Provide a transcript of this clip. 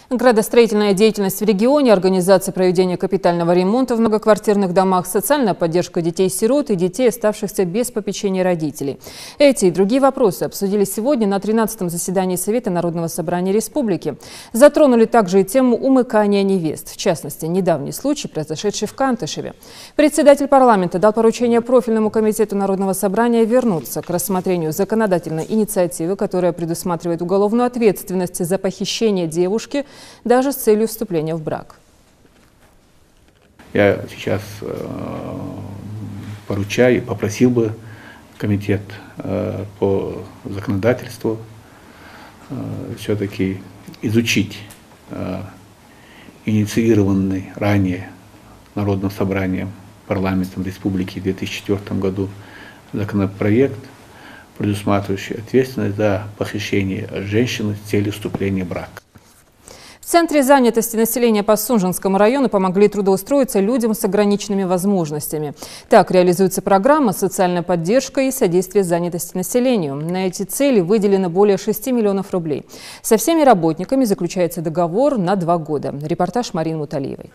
Градостроительная деятельность в регионе, организация проведения капитального ремонта в многоквартирных домах, социальная поддержка детей-сирот и детей, оставшихся без попечения родителей. Эти и другие вопросы обсудили сегодня на 13-м заседании Совета Народного собрания Республики. Затронули также и тему умыкания невест, в частности, недавний случай, произошедший в Кантышеве. Председатель парламента дал поручение профильному комитету Народного собрания вернуться к рассмотрению законодательной инициативы, которая предусматривает уголовную ответственность за похищение девушки даже с целью вступления в брак. Я сейчас поручаю, попросил бы комитет по законодательству все-таки изучить инициированный ранее Народным собранием парламентом Республики в 2004 году законопроект, предусматривающий ответственность за похищение женщины с целью вступления в брак. В Центре занятости населения по Сунжинскому району помогли трудоустроиться людям с ограниченными возможностями. Так реализуется программа «Социальная поддержка и содействие занятости населению». На эти цели выделено более 6 миллионов рублей. Со всеми работниками заключается договор на 2 года. Репортаж Марины Муталиевой.